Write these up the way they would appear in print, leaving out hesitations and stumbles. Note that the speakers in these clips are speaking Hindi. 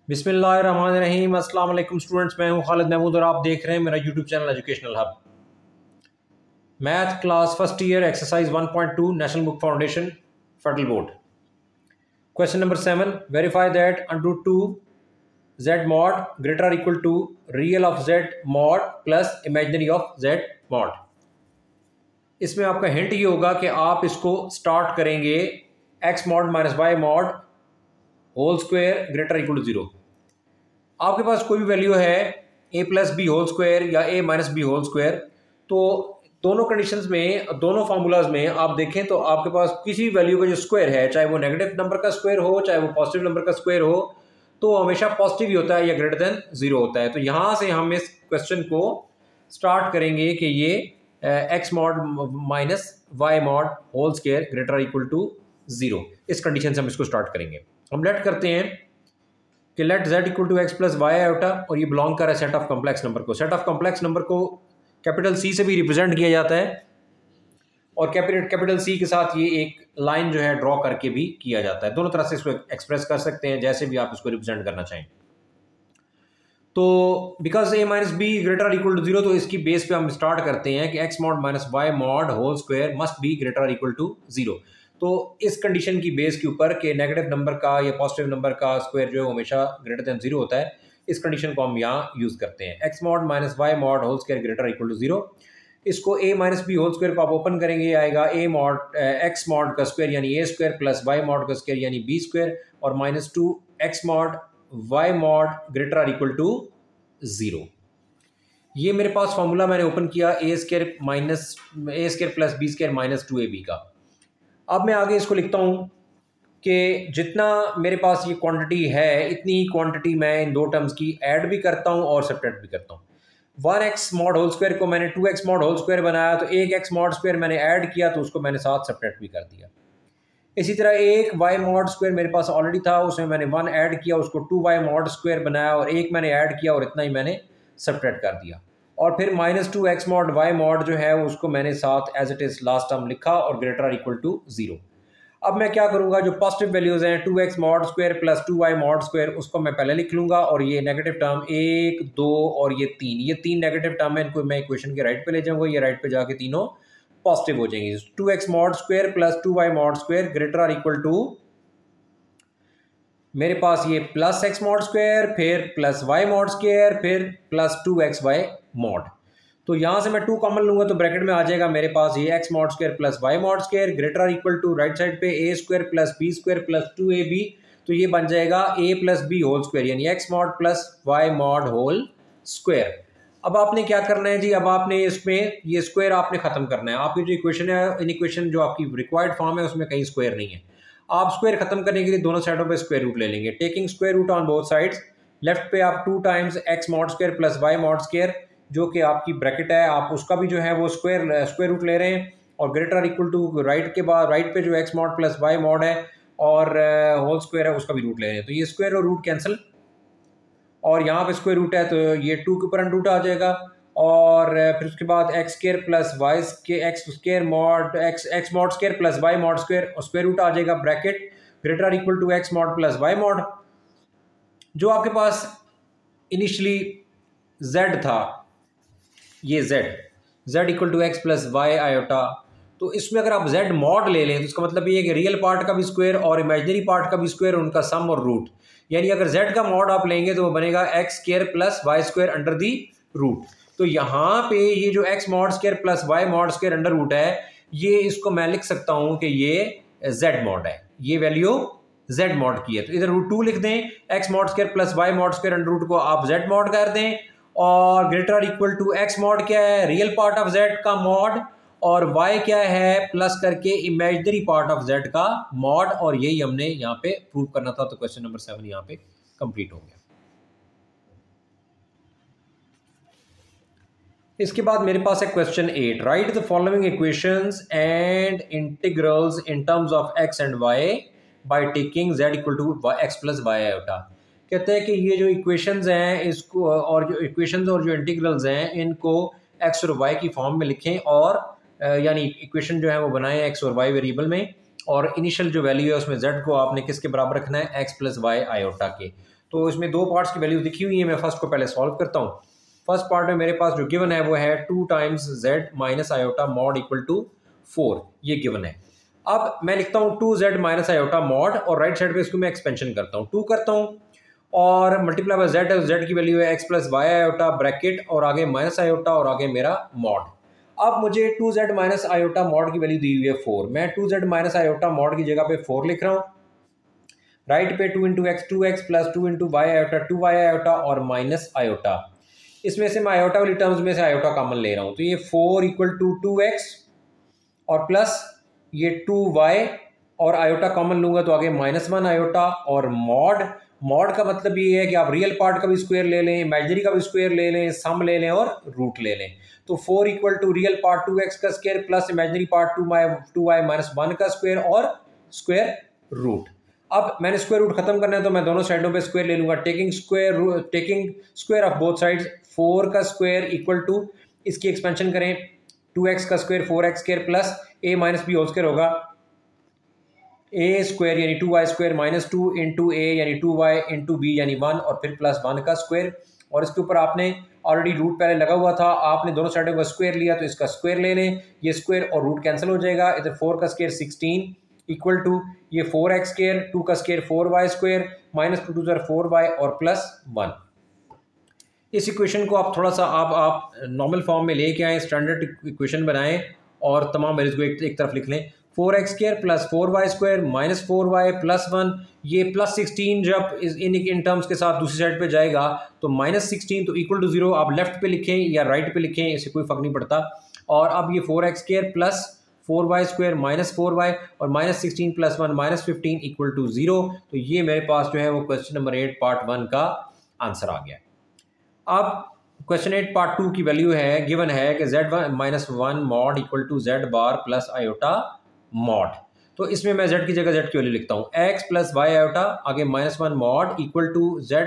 बिस्मिल्लाहिर्रहमानिर्रहीम। अस्सलाम वालेकुम स्टूडेंट्स, मैं हूं खालिद महमूद और आप देख रहे हैं मेरा YouTube channel educational hub. Math class first year exercise 1.2 national book foundation federal board. Question number 7, verify that √2 z mod greater equal to real of z mod plus imaginary of z mod। इसमें आपका हिंट ये होगा कि आप इसको स्टार्ट करेंगे x mod minus y mod whole square greater equal to 0। आपके पास कोई भी वैल्यू है a plus B whole square या a minus B whole square, तो दोनों कंडीशंस में, दोनों फार्मूलाज में आप देखें तो आपके पास किसी वैल्यू का जो स्क्वायर है, चाहे वो नेगेटिव नंबर का स्क्वायर हो चाहे वो पॉजिटिव नंबर का स्क्वायर हो, तो हमेशा पॉजिटिव ही होता है या ग्रेटर देन 0 होता है। तो यहाँ से हम इस क्वेश्चन को स्टार्ट करेंगे कि ये x mod minus y mod whole square greater equal to 0, इस कंडीशन से हम इसको स्टार्ट करेंगे। हम लेट करते हैं कि let z equal to x plus Y iota, और ये बिलोंग कर रहा है सेट ऑफ कॉम्प्लेक्स नंबर को। सेट ऑफ कॉम्प्लेक्स नंबर को कैपिटल C से भी रिप्रेजेंट किया जाता है और कैपिटल C के साथ ये एक लाइन जो है ड्रॉ करके भी किया जाता है। दोनों तरह से इसको एक्सप्रेस कर सकते हैं, जैसे भी आप इसको रिप्रेजेंट करना चाहें। तो because a minus B greater equal to 0, तो इसकी बेस पे हम स्टार्ट करते हैं कि x mod minus Y mod whole square must be greater equal to 0। तो इस कंडीशन की बेस के ऊपर कि नेगेटिव नंबर का या पॉजिटिव नंबर का स्क्वायर जो है हमेशा ग्रेटर देन 0 होता है, इस कंडीशन को हम यहाँ यूज करते हैं। x mod minus Y mod whole square greater equal to 0। इसको a minus B whole square को आप ओपन करेंगे, आएगा a मॉड x मॉड का स्क्वायर यानी a square plus y mod का स्क्वायर यानी b स्क्वायर और minus 2 x mod y mod greater equal to 0। ये मेरे पास फॉर्मूला मैंने ओपन किया a square minus a square plus b square minus 2ab का। अब मैं आगे इसको लिखता हूँ कि जितना मेरे पास ये क्वांटिटी है, इतनी ही क्वांटिटी मैं इन दो टर्म्स की ऐड भी करता हूँ और सब्ट्रैक्ट भी करता हूँ। 1x मॉड होल स्क्वायर को मैंने 2x मॉड होल स्क्वायर बनाया, तो एक x मॉड स्क्वायर मैंने ऐड किया तो उसको मैंने साथ सब्ट्रैक्ट भी कर दिया। इसी तरह एक y मॉड स्क्वायर मेरे पास ऑलरेडी था, उसमें मैंने 1 ऐड किया, उसको 2y मॉड स्क्वायर बनाया और एक मैंने ऐड किया और इतना ही मैंने सब्ट्रैक्ट कर दिया। और फिर minus 2x mod y mod जो है उसको मैंने साथ as it is last term लिखा और ग्रेटर इक्वल टू 0। अब मैं क्या करूंगा, जो पॉजिटिव वैल्यूज हैं 2x mod square plus 2y mod square, उसको मैं पहले लिख लूंगा और ये नेगेटिव टर्म 1 2 और ये 3 नेगेटिव टर्म है, इनको मैं इक्वेशन के राइट पे ले जाऊंगा, ये राइट पे जाके तीनों पॉजिटिव हो जाएंगे। 2x mod square plus 2y mod square greater equal to, मेरे पास ये प्लस x मॉड स्क्वायर फिर प्लस y मॉड स्क्वायर फिर प्लस 2xy मॉड। तो यहाँ से मैं 2 कॉमन लूंगा तो ब्रैकेट में आ जाएगा मेरे पास ये x mod square plus y mod square greater equal to right side पे a square plus b square plus 2ab, तो ये बन जाएगा a plus B whole square यानी x mod plus y mod whole square. अब आपने क्या करना है जी, अब आपने इसमें ये स्क्वायर आपने खत्म करना है। आपकी जो इक्वेशन है, इन इक्वेशन जो आपकी रिक्वायर्ड फॉर्म है उसमें कहीं स्क्वायर नहीं है। आप स्क्वायर खत्म करने के लिए दोनों साइडों पे स्क्वायर रूट ले लेंगे, taking square root on both sides. Left पे आप 2 times x mod square plus y mod square जो कि आपकी ब्रैकेट है, आप उसका भी जो है वो स्क्वायर रूट ले रहे हैं और ग्रेटर इक्वल टू राइट के बाद राइट पे जो x mod plus y mod है और होल स्क्वायर है उसका भी रूट ले रहे हैं। तो ये स्क्वायर और रूट कैंसिल और यहाँ पे स्क्वायर रूट है तो ये 2 के ऊपर अंडर रूट आ जाएगा और फिर उसके बाद x square plus y x square mod x mod square plus y mod square और स्क्वायर रूट आ जाएगा bracket greater equal to x mod plus y mod. जो आपके पास इनिशियली z था, ये z equal to x plus Y iota, तो इसमें अगर आप z मॉड ले लें तो इसका मतलब ये है कि रियल पार्ट का भी स्क्वायर और इमेजिनरी पार्ट का भी स्क्वायर, उनका सम और रूट, यानी अगर z का मॉड आप लेंगे तो वो बनेगा x square plus y square under the root. तो यहाँ पे ये जो x mod square plus y mod square under root है, ये इसको मैं लिख सकता हूँ कि ये z मॉड है, ये वैल्यू z मॉड की है। तो इधर रूट 2 लिख दें, x mod square plus y mod square under root को आप z मॉड कर दें और greater equal to x mod क्या है, रियल पार्ट ऑफ z का मॉड, और y क्या है प्लस करके इमेजिनरी पार्ट ऑफ z का मॉड, और यही हमने यहाँ पे प्रूव करना था। तो क्वेश्चन नंबर 7 यहाँ पे कंप्लीट हो गया। इसके बाद मेरे पास है question 8, write the following equations and integrals in terms of x and y by taking z equal to x plus Y iota. कहते हैं कि ये जो इक्वेशंस हैं इसको और जो इक्वेशंस और जो इंटीग्रल्स हैं इनको x और y की फॉर्म में लिखें और यानी इक्वेशन जो है वो बनाएं x और y वेरिएबल में, और इनिशियल जो वैल्यू है उसमें z को आपने किसके बराबर रखना है, x प्लस वाई आयोटा के। तो इसमें दो पार्ट्स की वैल्यूज लिखी हुई है, मैं फर्स्ट को पहले सॉल्व करता हूँ। फर्स्ट पार्ट में मेरे पास जो गिवन है वो है 2 times z minus iota mod equal to 4, ये गिवन है। अब मैं लिखता हूँ 2z माइनस आयोटा मॉड और राइट साइड पे इसको मैं एक्सपेंशन करता हूँ, 2 करता हूँ और मल्टीप्लाई बाय z है, z की वैल्यू है x plus Y iota bracket और आगे माइनस आयोटा और आगे मेरा मॉड। अब मुझे 2z माइनस आयोटा मॉड की वैल्यू दी हुई है 4, मैं 2z माइनस आयोटा मॉड की जगह पे 4 लिख रहा हूँ। राइट पे 2 into x 2x plus 2 into y iota 2y iota और माइनस आयोटा। इसमें से मैं आयोटा वाली टर्म्स में से आयोटा कॉमन ले रहा हूँ, तो ये 4 इक्वल टू 2x और प्लस ये 2y और आयोटा कॉमन लूंगा तो आगे -1 आयोटा और मॉड का मतलब ये है कि आप रियल पार्ट का भी स्क्वायर ले लें, इमेजिनरी का भी स्क्वायर ले लें, सम ले लें और रूट ले लें। तो 4 equal to real part 2x का square plus imaginary part 2y minus 1 का स्क्वायर और स्क्वायर रूट। अब मैंने स्क्वायर रूट खत्म करना है तो मैं दोनों साइडों पे स्क्वायर ले लूंगा, taking square of both sides. 4 का स्क्वायर इक्वल टू, इसकी एक्सपेंशन करें 2x का square 4x square plus a minus B whole square होगा a स्क्वायर यानी 2y square minus 2 into a यानी 2y इंटू बी यानी 1 और फिर प्लस 1 का स्क्वायर। और इसके ऊपर आपने ऑलरेडी रूट पहले लगा हुआ था, आपने दोनों साइडों का स्क्वायर लिया तो इसका स्क्वायर ले लें, ये स्क्वायर और रूट कैंसिल हो जाएगा। इधर 4 का स्क्वायर 16 इक्वल टू ये 4x स्क्वायर 2 का square 4y square minus 2 2 4y और प्लस 1। इस इक्वेशन को आप थोड़ा सा आप नॉर्मल फॉर्म में लेके आएँ, स्टैंडर्ड इक्वेशन बनाएं और तमाम वैल्यूज को एक तरफ लिख लें। 4x square plus 4y square minus 4y plus 1, ये प्लस 16 जब इन टर्म्स के साथ दूसरी साइड पे जाएगा तो माइनस 16 तो इक्वल टू 0, आप लेफ्ट पे लिखें या राइट पे लिखें, इससे कोई फर्क नहीं पड़ता। और अब ये 4x square plus 4y square minus 4y और minus 16 plus 1 minus 15 equal to 0। तो ये मेरे पास जो है वो क्वेश्चन नंबर 8 पार्ट 1 का आंसर आ गया। अब क्वेश्चन 8 पार्ट 2 की वैल्यू है, गिवन है कि z minus 1 mod equal to z bar plus iota mod. तो इसमें मैं z की जगह z की वैल्यू लिखता हूँ, x प्लस वाई आयोटा आगे -1 मॉड इक्वल टू z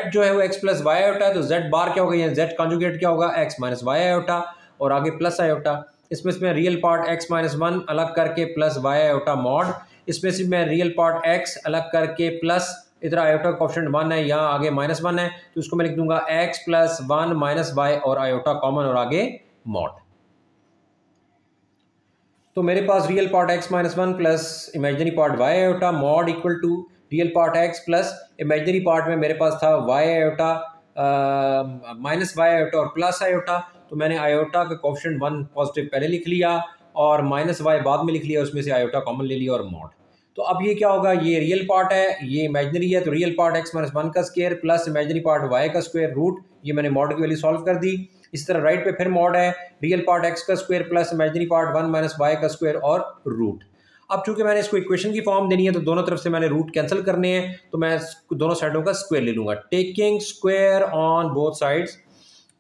जो है वो x प्लस वाई आयोटा है, तो z बार क्या होगा, या z कॉन्जुगेट क्या होगा, x माइनस वाई आयोटा और आगे प्लस आयोटा। इसमें रियल पार्ट x माइनस 1 अलग करके प्लस वाई आयोटा मॉड, इसमें से मैं रियल पार्ट x अलग करके प्लस, इधर आयोटा कोएफिशिएंट 1 है, यहाँ आगे -1 है तो उसको मैं लिख दूंगा x प्लस 1 माइनस वाई और आयोटा कॉमन और आगे मॉड। तो मेरे पास real part x minus 1 plus imaginary part y iota mod equal to real part x plus imaginary part में मेरे पास था y iota minus y iota और प्लस आयोटा। तो मैंने आयोटा का कोएफिशिएंट 1 पॉजिटिव पहले लिख लिया और माइनस वाई बाद में लिख लिया, उसमें से आयोटा कॉमन ले लिया और मॉड। तो अब ये क्या होगा, ये रियल पार्ट है ये इमेजिनरी है, तो रियल पार्ट x माइनस 1 का square plus imaginary part y का स्क्वायर रूट, ये मैंने मॉड की वैल्यू सॉल्व कर दी। इस तरह राइट पे फिर मॉड है, रियल पार्ट x का square plus imaginary part 1 minus y का स्क्वायर और रूट। अब चूंकि मैंने इसको इक्वेशन की फॉर्म देनी है तो दोनों तरफ से मैंने रूट कैंसिल करने हैं, तो मैं दोनों साइडों का स्क्वायर ले लूंगा, taking square on both sides.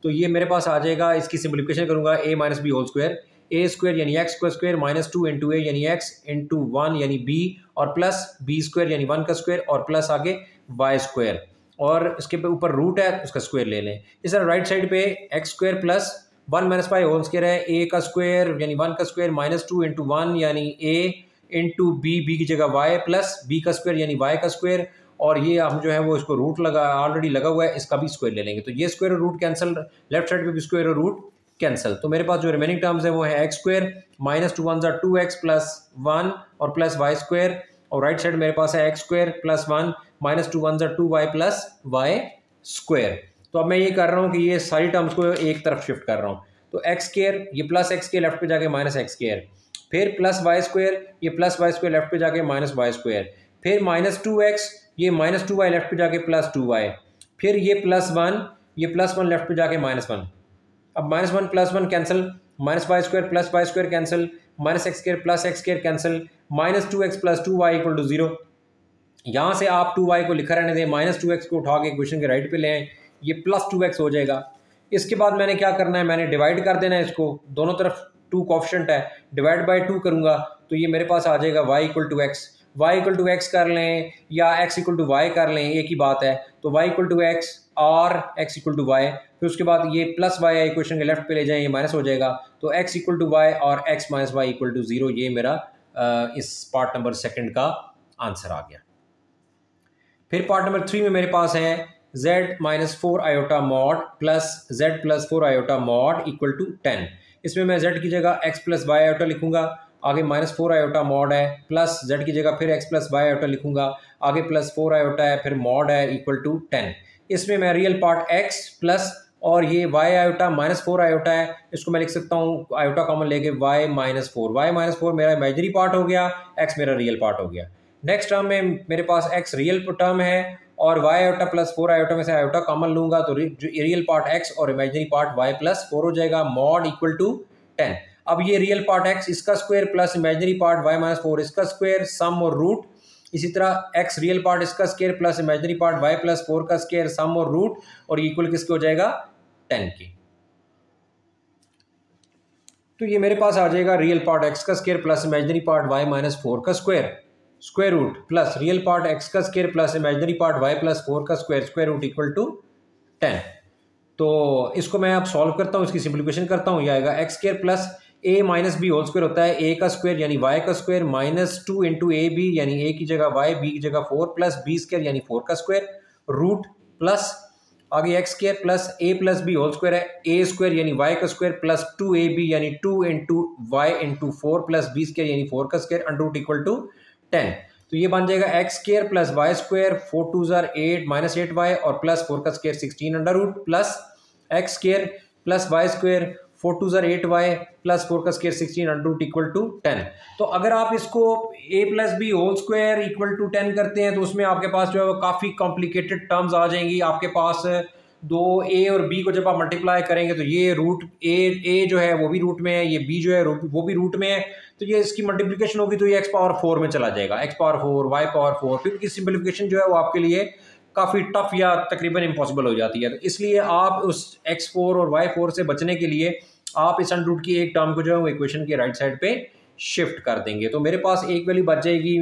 तो ये मेरे पास आ जाएगा, इसकी सिंप्लीफिकेशन करूंगा a minus B whole square, a square यानी एक्स का स्क्वायर माइनस 2 इंटू ए यानी एक्स इंटू 1 यानी बी और प्लस बी स्क्वायर यानी 1 का स्क्वायर और प्लस आगे वाई स्क्वायर और इसके ऊपर रूट है उसका स्क्वायर ले लें। इस तरह राइट साइड पे x square plus 1 minus y whole square है, ए का स्क्वायर यानी 1 का स्क्वायर माइनस 2 इंटू 1 यानी ए इंटू बी की जगह वाई प्लस बी का स्क्वायर यानी वाई का स्क्वायर और ये हम जो है वो इसको रूट लगा ऑलरेडी लगा हुआ है, इसका भी स्क्वायर ले लेंगे। तो ये स्क्वायर और रूट कैंसिल, लेफ्ट साइड पे भी स्क्वायर और रूट कैंसिल। तो मेरे पास जो रिमेनिंग टर्म्स है वो है x square minus 2 1 2x plus 1 और प्लस वाई स्क्वायर और राइट साइड मेरे पास है x square plus 1 minus 2 1 2y plus y square. तो अब मैं ये कर रहा हूँ कि ये सारी टर्म्स को एक तरफ शिफ्ट कर रहा हूँ, तो एक्स स्क्वायर ये प्लस एक्स स्क्वायर लेफ्ट पे जाके माइनस एक्स स्क्वायर, फिर प्लस वाई स्क्वायर ये प्लस वाई स्क्वायर लेफ्ट पे जाके माइनस वाई स्क्वायर, फिर माइनस 2x ये माइनस 2y लेफ्ट पे जाके प्लस 2y, फिर ये प्लस 1 ये प्लस 1 लेफ्ट पे जाके माइनस 1। अब minus 1 plus 1 cancel, minus y square plus y square cancel, minus x square plus x square cancel, minus 2x plus 2y equal to 0। यहाँ से आप 2y को लिखा रहने दें, माइनस 2x को उठा के इक्वेशन के राइट पे ले आएँ, ये प्लस 2x हो जाएगा। इसके बाद मैंने क्या करना है, मैंने डिवाइड कर देना है इसको, दोनों तरफ 2 कोएफिशिएंट है, डिवाइड बाय 2 करूँगा तो ये मेरे पास आ जाएगा y equal to x, y equal to x कर लें या x इक्वल टू वाई कर लें, एक ही बात है। तो y इक्वल टू एक्स और x इक्वल टू वाई, फिर उसके बाद ये प्लस वाई है इक्वेशन के लेफ्ट पे ले जाएं, ये माइनस हो जाएगा, तो x इक्वल टू वाई और x minus y equal to 0। ये मेरा इस पार्ट नंबर 2 का आंसर आ गया। फिर पार्ट नंबर 3 में मेरे पास है z minus 4 iota mod plus z plus 4 iota mod equal to 10। इसमें मैं z की जगह x प्लस वाई आयोटा लिखूंगा, आगे माइनस 4 आयोटा मॉड है, प्लस z की जगह फिर x प्लस वाई आयोटा लिखूंगा, आगे प्लस 4 आयोटा है, फिर मॉड है इक्वल टू 10। इसमें मैं रियल पार्ट x प्लस और ये y आयोटा माइनस 4 आयोटा है, इसको मैं लिख सकता हूँ आयोटा कॉमन लेके y माइनस 4 मेरा इमेजरी पार्ट हो गया, x मेरा रियल पार्ट हो गया। नेक्स्ट टर्म में मेरे पास x रियल टर्म है और y आयोटा प्लस 4 आयोटा में से आयोटा कॉमन लूंगा तो रियल पार्ट x और इमेजरी पार्ट y प्लस 4 हो जाएगा, मॉड इक्वल टू 10। अब ये रियल पार्ट x इसका square plus imaginary part y minus 4 इसका स्क्वायर, सम और रूट। इसी तरह x रियल पार्ट इसका square plus imaginary part y plus 4 का स्क्वायर, सम और रूट, और इक्वल किसके हो जाएगा 10 की। तो ये मेरे पास आ जाएगा रियल पार्ट x का square plus imaginary part y minus 4 का square, square root plus real part x का square plus imaginary part y plus 4 का square, square root equal to 10। तो इसको मैं अब सॉल्व करता हूँ, इसकी सिंप्लीफिकेशन करता हूँ, ये आएगा x square plus a minus B whole square होता है a का स्क्वायर यानी y का square minus 2 into a b यानी a की जगह y, b की जगह 4 प्लस b स्क्वायर यानी 4 का स्क्वायर, रूट प्लस आगे x square plus a plus B whole square है a स्क्वायर यानी y का स्क्वायर प्लस 2ab यानी 2 into y into 4 plus b square यानी 4 का square, under root equal to 10। तो ये बन जाएगा x square plus y square 4 2 जार 8 माइनस 8y और प्लस 4 का square 16 under root plus x square plus y square 4 2 जार 8y प्लस 4 का square 16 under root equal to 10। तो अगर आप इसको a plus B whole square equal to 10 करते हैं तो उसमें आपके पास जो है वो काफ़ी कॉम्प्लिकेटेड टर्म्स आ जाएंगी। आपके पास दो a और b को जब आप मल्टीप्लाई करेंगे तो ये रूट a जो है वो भी रूट में है, ये b जो है वो भी रूट में है, तो ये इसकी मल्टीप्लिकेशन होगी तो ये x पावर 4 में चला जाएगा, x पावर 4 y पावर 4, फिर इसकी सिंप्लीफिकेशन जो है वो आपके लिए काफ़ी टफ या तकरीबन इम्पॉसिबल हो जाती है। तो इसलिए आप उस x4 और y4 से बचने के लिए आप इस अंडर रूट की एक टर्म को जो है वो इक्वेशन के राइट साइड पे शिफ्ट कर देंगे। तो मेरे पास एक वैल्यू बच जाएगी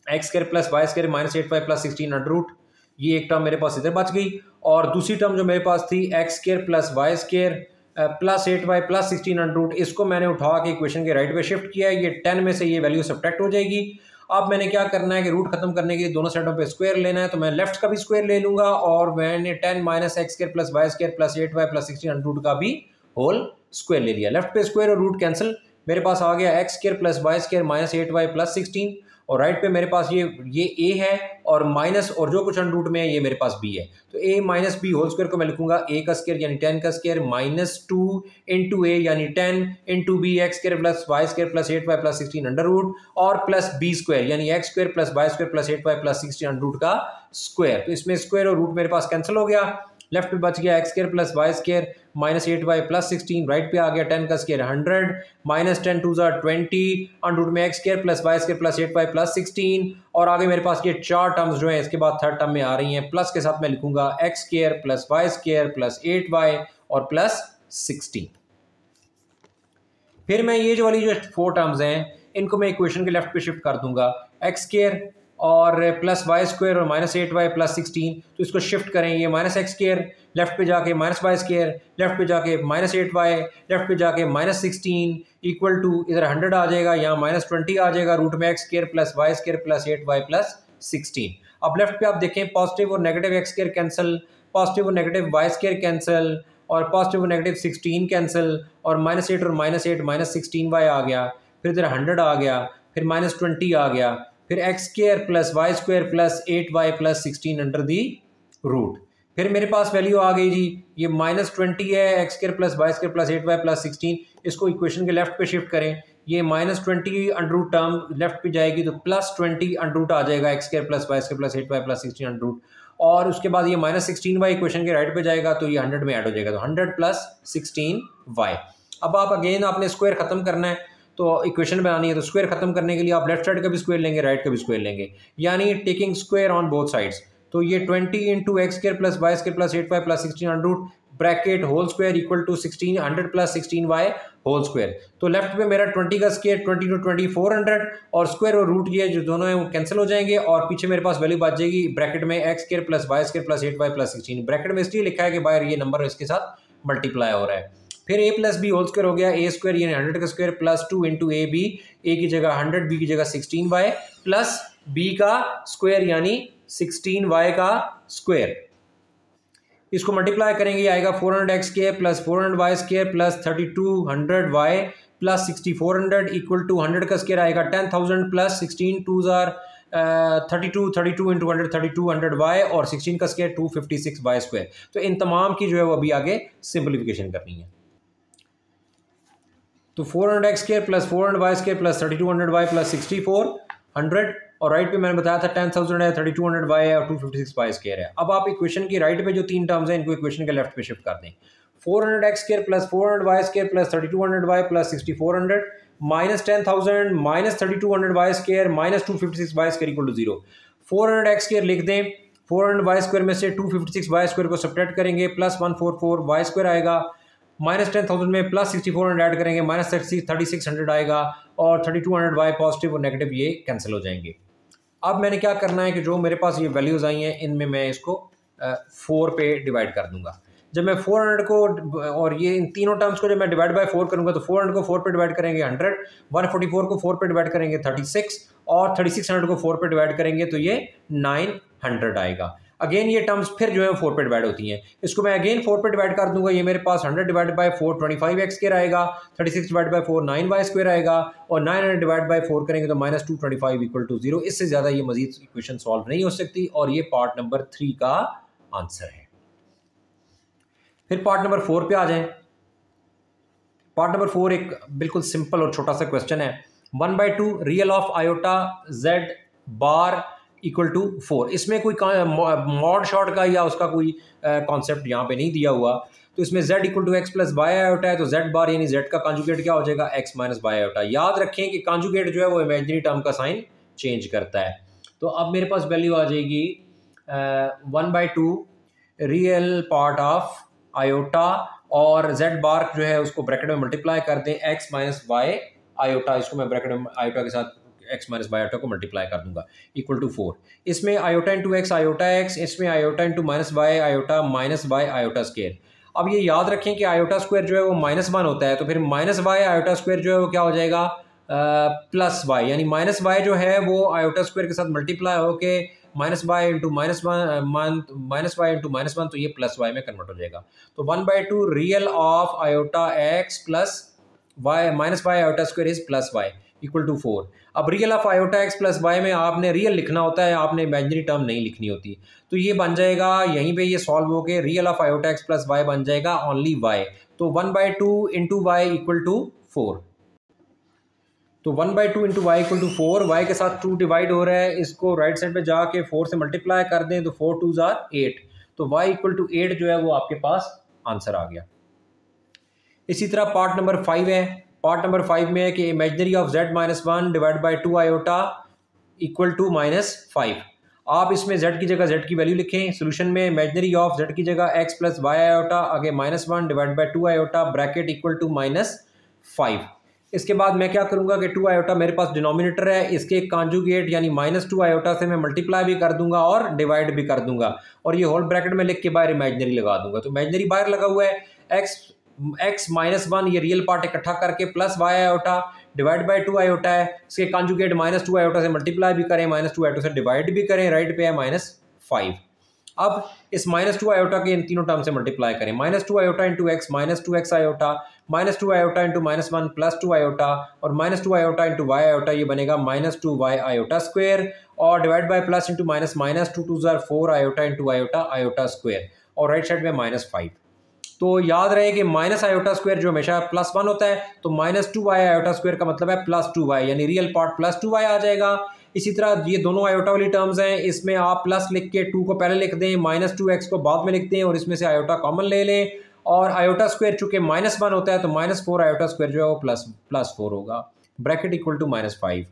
x square plus y square minus 8y plus 16 under root, ये एक टर्म मेरे पास इधर बच गई। और दूसरी टर्म जो मेरे पास थी x square plus y square plus 8y plus 16 under root, इसको मैंने उठा के इक्वेशन के राइट पे शिफ्ट किया है। ये 10 में से ये वैल्यू सब्ट्रैक्ट हो जाएगी। अब मैंने क्या करना है कि रूट खत्म करने के लिए दोनों साइडों पे स्क्वायर लेना है, तो मैं लेफ्ट का भी स्क्वायर ले लूंगा और मैंने 10 minus x square plus y square plus 8y plus 16 under root का भी होल स्क्वायर ले लिया। लेफ्ट पे स्क्वायर और रूट कैंसिल, मेरे पास आ गया x square plus y square minus 8y plus 16, और राइट पे मेरे पास ये a है और माइनस और जो कुछ अंडर रूट में है ये मेरे पास b है। तो a minus B whole square को मैं लिखूंगा a का स्क्वायर यानी 10 का स्क्वायर माइनस 2 इंटू a यानी 10 into b x square plus y square plus 8y plus 16 under root और प्लस b स्क्वायर यानी x square plus y square plus 8y plus 16 under root का स्क्वायर। तो इसमें स्क्वायर और रूट मेरे पास कैंसिल हो गया। लेफ्ट पे बच गया x square plus y square minus 8y plus 16, right पे आ गया 10 का स्क्वायर 100 माइनस 10 2 जार 20 अंडर रूट में x square plus y square plus 8y plus 16, और आगे मेरे पास ये चार टर्म्स जो हैं इसके बाद थर्ड टर्म में आ रही हैं, प्लस के साथ मैं लिखूंगा x square plus y square plus 8y और प्लस 16। फिर मैं ये जो वाली जो फोर टर्म्स हैं इनको मैं इक्वेशन के लेफ्ट पे शिफ्ट कर दूंगा, एक्स स्क्वायर और प्लस वाई स्क्वायर और माइनस 8y प्लस 16, तो इसको शिफ्ट करें, ये माइनस एक्स स्क्वायर लेफ्ट पे जाके माइनस वाई स्क्वायर लेफ्ट पे जाके माइनस 8y लेफ्ट पे जाके माइनस 16 इक्वल टू इधर 100 आ जाएगा, यहाँ माइनस 20 आ जाएगा, रूट में x square plus y square plus 8y plus 16। अब लेफ्ट पे आप देखें पॉजिटिव और negative x square cancel, positive और नेगेटिव वाई स्क्वायर कैंसिल और पॉजिटिव और नेगेटिव 16 कैंसिल, और माइनस 8 और माइनस 8 माइनस 16y आ गया, फिर इधर 100 आ गया, फिर माइनस 20 आ गया, फिर x square plus y square plus 8y plus 16 under the root. फिर मेरे पास वैल्यू आ गई जी, ये माइनस 20 है, x square plus y square plus 8y plus 16, इसको इक्वेशन के लेफ्ट पे शिफ्ट करें, ये minus 20 under root term left पे जाएगी तो प्लस 20 अंडर रूट आ जाएगा x square plus y square plus 8y plus 16 under root, और उसके बाद ये माइनस 16y इक्वेशन के राइट पे जाएगा तो ये 100 में ऐड हो जाएगा, तो 100 प्लस 16y। अब आप अगेन आपने स्क्वायर खत्म करना है तो इक्वेशन बनानी है, तो स्क्वायर खत्म करने के लिए आप लेफ्ट साइड का भी स्क्वायर लेंगे राइट का भी स्क्वायर लेंगे, यानी taking square on both sides. तो ये 20 into x square plus y square plus 8y plus 16 under root bracket whole square equal to 16 100 plus 16y whole square. तो लेफ्ट पे मेरा 20 का स्क्वायर 20 टू 20 400 और स्क्वायर और रूट ये जो दोनों हैं वो कैंसिल हो जाएंगे, और पीछे मेरे पास वैल्यू बच जाएगी ब्रैकेट में x square plus y square plus 8y plus 16, bracket में इसलिए लिखा है कि बाहर ये नंबर इसके साथ मल्टीप्लाई हो रहा है। फिर a plus B whole square हो गया, a स्क्वायर यानी 100 का स्क्वायर प्लस 2 इंटू a की जगह 100 b की जगह 16y प्लस b का स्क्वायर यानी 16y का स्क्वायर, इसको मल्टीप्लाई करेंगे ये आएगा 400x² plus 400y² plus 3200y plus 6400 equal to 100 का स्क्वायर आएगा 10,000 plus 16 2s are 32 into 100 3200y और 16 का स्क्वायर 256y²। तो इन तमाम की जो है वो अभी आगे सिंपलीफिकेशन करनी है। तो 400x² plus 400y² plus 3200y plus 6400 और राइट पे मैंने बताया था 10,000 है, 3200y है और 256y² है। अब आप इक्वेशन की राइट पे जो तीन टर्म्स हैं इनको इक्वेशन के लेफ्ट पे शिफ्ट कर दें। 400x² plus 400y² plus 3200y plus 6400 minus 10,000 minus 3200y² minus 256y² equal to 0। 400x² लिख दें, 400y² में से 256y² को सब्ट्रैक्ट करेंगे प्लस 144y² आएगा, माइनस 10,000 में प्लस 6400 ऐड करेंगे माइनस 3600 आएगा और 3200y पॉजिटिव और नेगेटिव ये कैंसिल हो जाएंगे। अब मैंने क्या करना है कि जो मेरे पास ये वैल्यूज़ आई हैं इनमें मैं इसको 4 पे डिवाइड कर दूंगा। जब मैं 400 को और ये इन तीनों टर्म्स को जब मैं डिवाइड बाय 4 करूंगा तो 400 को 4 पे डिवाइड करेंगे 100, 144 को 4 पे डिवाइड करेंगे 36 और 3600 को 4 पे डिवाइड करेंगे तो ये 900 आएगा। अगेन ये टर्म्स फिर जो है 4 पे डिवाइड होती हैं, इसको मैं अगेन 4 पे डिवाइड कर दूंगा, ये मेरे पास 100 डिवाइड बाय 4 25x² आएगा, 36 डिवाइड बाय 4 9y² आएगा और 900 डिवाइड बाय 4 करेंगे तो माइनस 225 इक्वल टू 0। इससे ज़्यादा ये मजीद इक्वेशन सॉल्व नहीं हो सकती और ये पार्ट नंबर 3 का आंसर है। फिर पार्ट नंबर 4 पे आ जाएं। पार्ट नंबर 4 एक बिल्कुल सिंपल और छोटा सा क्वेश्चन है। 1/2 real of iota z bar equal to 4। इसमें कोई मॉड शॉर्ट का या उसका कोई कॉन्सेप्ट यहाँ पे नहीं दिया हुआ, तो इसमें z equal to x plus Y iota है तो z बार यानी z का कॉन्जुगेट क्या हो जाएगा x माइनस वाई आयोटा। याद रखें कि कॉन्जुगेट जो है वो इमेजिनरी टर्म का साइन चेंज करता है। तो अब मेरे पास वैल्यू आ जाएगी 1/2 रियल पार्ट ऑफ आयोटा और z बार जो है उसको ब्रैकेट में मल्टीप्लाई कर दें x माइनस वाई आयोटा, इसको मैं ब्रैकेट में आयोटा के साथ x माइनस वाई आयोटा को मल्टीप्लाई कर दूंगा इक्वल टू 4। इसमें iota into x iota x, इसमें iota into minus y iota minus y iota square. अब ये याद रखें कि आयोटा स्क्वायर जो है वो -1 होता है, तो फिर माइनस वाई आयोटा स्क्वायर जो है वो क्या हो जाएगा प्लस वाई, यानी माइनस वाई जो है वो आयोटा स्क्वायर के साथ मल्टीप्लाई होके minus y into minus y into -1 तो ये प्लस वाई में कन्वर्ट हो जाएगा। तो 1/2 real of iota x plus y minus y iota square is plus y equal to 4। अब real of iota x plus y में आपने रियल लिखना होता है, आपने इमेजिनरी टर्म नहीं लिखनी होती। तो ये बन जाएगा यहीं पे ये सॉल्व हो के real of iota x plus y बन जाएगा ओनली वाई। तो 1/2 इंटू वाई इक्वल टू 4। तो 1/2 into y equal to 4, y के साथ 2 डिवाइड हो रहा है, इसको राइट साइड पे जाके 4 से मल्टीप्लाई कर दें तो 4 2s आर 8, तो वाई इक्वल टू 8 जो है वो आपके पास आंसर आ गया। इसी तरह पार्ट नंबर 5 है। पार्ट नंबर 5 में है कि imaginary of z minus 1 divide by 2 iota equal to -5। आप इसमें z की जगह z की वैल्यू लिखें। सोल्यूशन में इमेजिनरी ऑफ z की जगह x प्लस वाई आयोटा आगे -1 divide by 2 iota bracket equal to -5। इसके बाद मैं क्या करूंगा कि 2 आयोटा मेरे पास डिनोमिनेटर है, इसके कॉन्जुगेट यानी -2 आयोटा से मैं मल्टीप्लाई भी कर दूंगा और डिवाइड भी कर दूंगा और ये होल ब्रैकेट में लिख के बाहर इमेजिनरी लगा दूंगा। तो इमेजिनरी बाहर लगा हुआ है, x -1 ये रियल पार्ट इकट्ठा करके plus Y iota divide by 2 iota है, इसके कॉन्जुगेट -2 आयोटा से मल्टीप्लाई भी करें, -2 आयोटा से डिवाइड भी करें, राइट पे है -5। अब इस -2 आयोटा के इन तीनों टर्म से मल्टीप्लाई करें, -2 iota into x -2x iota, -2 iota into -1 plus 2 iota और -2 आयोटा इंटू वाई आयोटा, ये बनेगा -2 वाई आयोटा स्क्वायर और divide by plus into minus 2 2s आर 4 iota into iota iota square और राइट साइड में -5। तो याद रहे कि माइनस आयोटा स्क्वायर जो हमेशा +1 होता है, तो -2 वाई आयोटा स्क्वायर का मतलब है +2 वाई, यानी रियल पार्ट +2 वाई आ जाएगा। इसी तरह ये दोनों आयोटा वाली टर्म्स हैं, इसमें आप प्लस लिख के 2 को पहले लिख दें, -2x को बाद में लिख दें और इसमें से आयोटा कॉमन ले लें और आयोटा स्क्वायर चूंकि -1 होता है तो -4 आयोटा स्क्वायर जो है वो +4 होगा, ब्रैकेट इक्वल टू -5।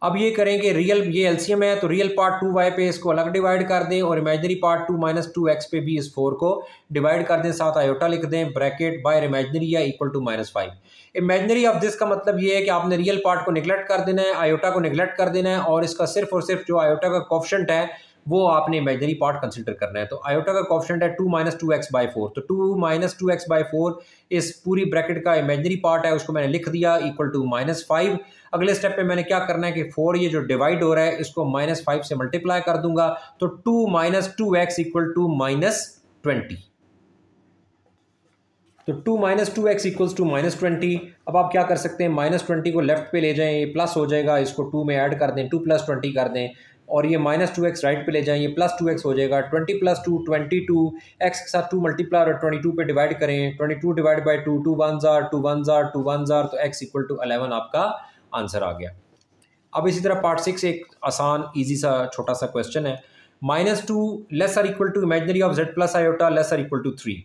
अब ये करेंगे रियल, ये एलसीएम है तो रियल पार्ट 2y पे इसको अलग डिवाइड कर दें और इमेजिनरी पार्ट 2 -2x पे भी इस 4 को डिवाइड कर दें, साथ आयोटा लिख दें, ब्रैकेट बाय इमेजिनरी है equal to -5। Imaginary of this का मतलब ये है कि आपने रियल पार्ट को निगलेक्ट कर देना है, आयोटा को निगलेक्ट कर देना है और इसका सिर्फ और सिर्फ जो आयोटा का कोफिशिएंट है वो आपने इमेजनरी पार्ट कंसिडर करना है। तो आयोटा का कोएफिशिएंट है 2 - 2x/4, तो 2 - 2x/4 इस पूरी ब्रैकेट का इमेजनरी पार्ट है, उसको मैंने लिख दिया इक्वल टू -5। अगले स्टेप पे मैंने क्या करना है कि 4 ये जो डिवाइड हो रहा है इसको -5 से मल्टीप्लाई कर दूंगा, तो 2 - 2x इक्वल टू -20। तो 2 - 2x इक्वल्स टू -20। अब आप क्या कर सकते हैं, -20 को लेफ्ट पे ले जाएं, ये प्लस हो जाएगा, इसको 2 में ऐड कर दें, 2 + 20 कर दें, और ये -2x राइट पे ले जाएं, ये +2x हो जाएगा। 20 + 2 22, x के साथ 2 मल्टीप्लाई और 22 पे डिवाइड करें, 22 divide by 2, 2 1 jar 2 1 jar 2 1 jar, तो x इक्वल टू 11 आपका आंसर आ गया। अब इसी तरह पार्ट 6 एक आसान ईजी सा छोटा सा क्वेश्चन है। -2 lesser equal to imaginary of z plus iota lesser equal to 3।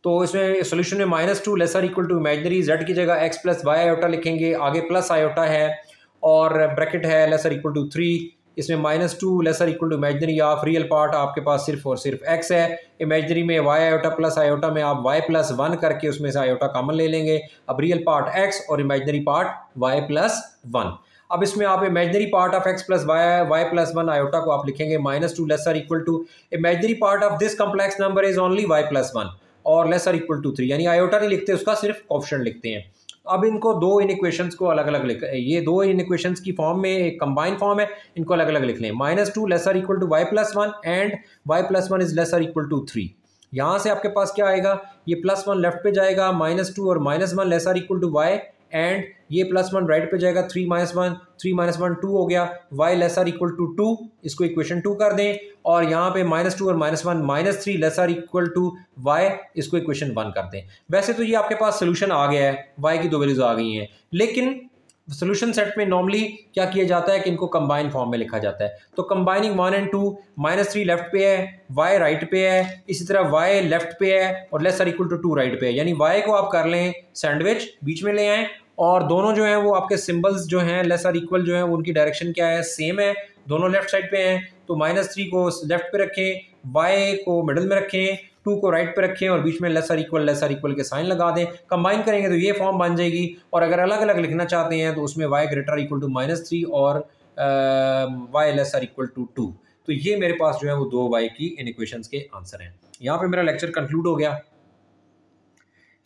तो इसमें सोल्यूशन में -2 lesser equal to imaginary, z की जगह x + y आयोटा लिखेंगे, आगे प्लस आयोटा है और ब्रैकेट है लेसर इक्वल टू 3। इसमें -2 lesser equal to imaginary of real part आपके पास सिर्फ और सिर्फ x है, इमेजनरी में y आयोटा प्लस आयोटा में आप y + 1 करके उसमें से आयोटा कॉमन ले लेंगे। अब रियल पार्ट x और इमेजनरी पार्ट y + 1। अब इसमें आप imaginary part of x + y + 1 iota को आप लिखेंगे -2 lesser equal to imaginary part of this complex number is only y + 1 और लेसर इक्वल टू 3, यानी आयोटा नहीं लिखते, उसका सिर्फ कोएफिशिएंट लिखते हैं। अब इनको दो इन इक्वेशंस को अलग अलग लिख, ये दो इन इक्वेशंस की फॉर्म में एक कंबाइन फॉर्म है, इनको अलग अलग लिख लें। -2 lesser equal to y + 1 and y + 1 is lesser equal to 3। यहाँ से आपके पास क्या आएगा, ये +1 लेफ्ट पे जाएगा, -2 और -1 lesser equal to y, and ये +1 राइट पे जाएगा, 3 - 1 3 - 1 2 हो गया, y लेसर इक्वल टू 2, इसको इक्वेशन 2 कर दें, और यहाँ पे -2 और -1 -3 लेसर इक्वल टू y, इसको इक्वेशन 1 कर दें। वैसे तो ये आपके पास सोल्यूशन आ गया है, y की दो वैल्यूज आ गई हैं, लेकिन सोल्यूशन सेट में नॉर्मली क्या किया जाता है कि इनको कंबाइन फॉर्म में लिखा जाता है। तो कंबाइनिंग 1 और 2, -3 लेफ्ट पे है, y राइट पे है, इसी तरह y लेफ्ट पे है और लेसर इक्वल टू 2 राइट पे है, यानी y को आप कर लें सैंडविच, बीच में ले आएँ, और दोनों जो हैं वो आपके सिंबल्स जो हैं लेसर इक्वल जो है उनकी डायरेक्शन क्या है, सेम है, दोनों लेफ्ट साइड पे हैं। तो -3 को लेफ्ट पे रखें, y को मिडल में रखें, 2 को राइट पे रखें और बीच में लेसर इक्वल के साइन लगा दें। कंबाइन करेंगे तो ये फॉर्म बन जाएगी, और अगर अलग अलग लिखना चाहते हैं तो उसमें y ग्रेटर इक्वल टू -3 और y लेसर इक्वल टू 2। तो ये मेरे पास जो है वो दो y की इन इक्वेशंस के आंसर हैं। यहाँ पे मेरा लेक्चर कंक्लूड हो गया।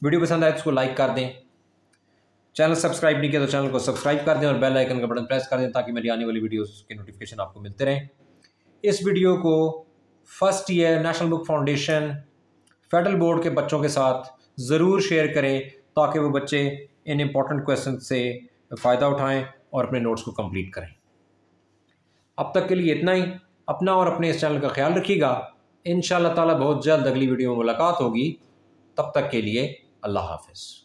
वीडियो पसंद आए तो उसको लाइक कर दें, चैनल सब्सक्राइब नहीं किया तो चैनल को सब्सक्राइब कर दें और बेल आइकन का बटन प्रेस कर दें ताकि मेरी आने वाली वीडियोस के नोटिफिकेशन आपको मिलते रहें। इस वीडियो को first year national book foundation federal board के बच्चों के साथ ज़रूर शेयर करें ताकि वो बच्चे इन इम्पॉर्टेंट क्वेश्चन से फ़ायदा उठाएं और अपने नोट्स को कंप्लीट करें। अब तक के लिए इतना ही। अपना और अपने इस चैनल का ख्याल रखिएगा। इंशाअल्लाह ताला बहुत जल्द अगली वीडियो में मुलाकात होगी। तब तक के लिए अल्लाह हाफ़िज़।